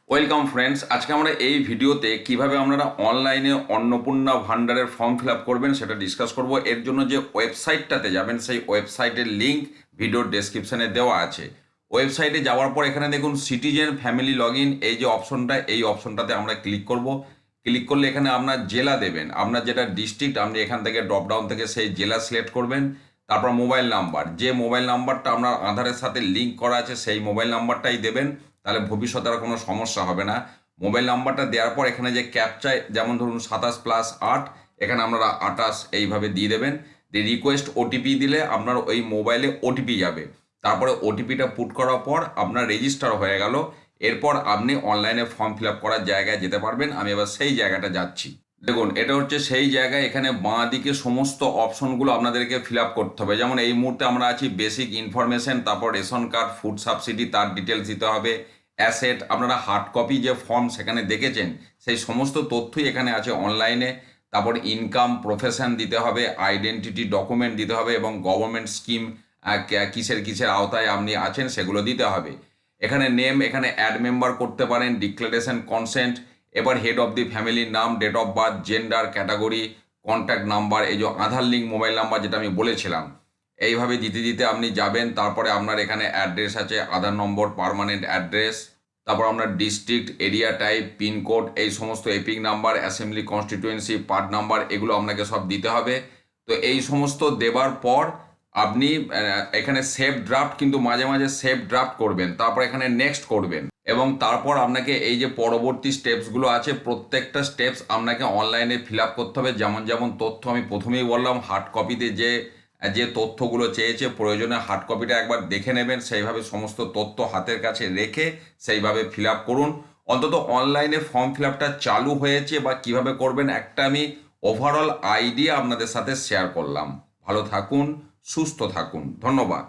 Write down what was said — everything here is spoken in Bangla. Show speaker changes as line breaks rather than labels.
ওয়েলকাম ফ্রেন্ডস, আজকে আমরা এই ভিডিওতে কিভাবে আপনারা অনলাইনে অন্নপূর্ণা ভান্ডারের ফর্ম ফিল আপ করবেন সেটা ডিসকাস করব। এর জন্য যে ওয়েবসাইটটাতে যাবেন সেই ওয়েবসাইটের লিঙ্ক ভিডিওর ডেসক্রিপশানে দেওয়া আছে। ওয়েবসাইটে যাওয়ার পর এখানে দেখুন সিটিজেন ফ্যামিলি লগ ইন, এই যে অপশনটা, এই অপশনটাতে আমরা ক্লিক করব। ক্লিক করলে এখানে আপনার জেলা দেবেন, আপনার যেটা ডিস্ট্রিক্ট আপনি এখান থেকে ড্রপডাউন থেকে সেই জেলা সিলেক্ট করবেন। তারপর মোবাইল নাম্বার, যে মোবাইল নাম্বারটা আপনার আধারের সাথে লিঙ্ক করা আছে সেই মোবাইল নাম্বারটাই দেবেন, তাহলে ভবিষ্যতে আর কোনো সমস্যা হবে না। মোবাইল নাম্বারটা দেওয়ার পর এখানে যে ক্যাপচায়, যেমন ধরুন 27+8, এখানে আপনারা 28 এইভাবে দিয়ে দেবেন। দিয়ে রিকোয়েস্ট ওটিপি দিলে আপনার ওই মোবাইলে ওটিপি যাবে। তারপরে ওটিপিটা পুট করার পর আপনার রেজিস্টার হয়ে গেল। এরপর আপনি অনলাইনে ফর্ম ফিল আপ করার জায়গায় যেতে পারবেন। আমি এবার সেই জায়গাটা যাচ্ছি। দেখুন, এটা হচ্ছে সেই জায়গায়। এখানে বাঁ দিকে সমস্ত অপশনগুলো আপনাদেরকে ফিল আপ করতে হবে। যেমন এই মুহূর্তে আমরা আছি বেসিক ইনফরমেশন, তারপর রেশন কার্ড, ফুড সাবসিডি, তার ডিটেলস দিতে হবে। অ্যাসেট, আপনারা হার্ড কপি যে ফর্ম সেখানে দেখেছেন সেই সমস্ত তথ্যই এখানে আছে অনলাইনে। তারপর ইনকাম, প্রফেশন দিতে হবে, আইডেন্টিটি ডকুমেন্ট দিতে হবে এবং গভর্নমেন্ট স্কিম কিসের কিসের আওতায় আপনি আছেন সেগুলো দিতে হবে। এখানে নেম, এখানে অ্যাড মেম্বার করতে পারেন, ডিক্লারেশন কনসেন্ট। এবার হেড অফ দি ফ্যামিলির নাম, date of birth, gender, category, contact number, এই যে আধার লিঙ্ক মোবাইল নাম্বার যেটা আমি বলেছিলাম, এইভাবে দিতে দিতে আপনি যাবেন। তারপরে আপনার এখানে অ্যাড্রেস আছে, আধার নম্বর, পার্মানেন্ট অ্যাড্রেস, তারপর আপনার ডিস্ট্রিক্ট, এরিয়া টাইপ, পিনকোড, এই সমস্ত epic number, assembly constituency, part number, এগুলো আপনাকে সব দিতে হবে। তো এই সমস্ত দেবার পর আপনি এখানে সেভ ড্রাফট, কিন্তু মাঝে মাঝে সেভ ড্রাফট করবেন, তারপর এখানে নেক্সট করবেন। এবং তারপর আপনাকে এই যে পরবর্তী স্টেপসগুলো আছে প্রত্যেকটা স্টেপস আপনাকে অনলাইনে ফিল আপ করতে হবে। যেমন যেমন তথ্য আমি প্রথমেই বললাম, হার্ড কপিতে যে যে তথ্যগুলো চেয়েছে, প্রয়োজনে হার্ড কপিটা একবার দেখে নেবেন, সেইভাবে সমস্ত তথ্য হাতের কাছে রেখে সেইভাবে ফিল আপ করুন। অন্তত অনলাইনে ফর্ম ফিল আপটা চালু হয়েছে বা কিভাবে করবেন একটা আমি ওভারঅল আইডিয়া আপনাদের সাথে শেয়ার করলাম। ভালো থাকুন, সুস্থ থাকুন, ধন্যবাদ।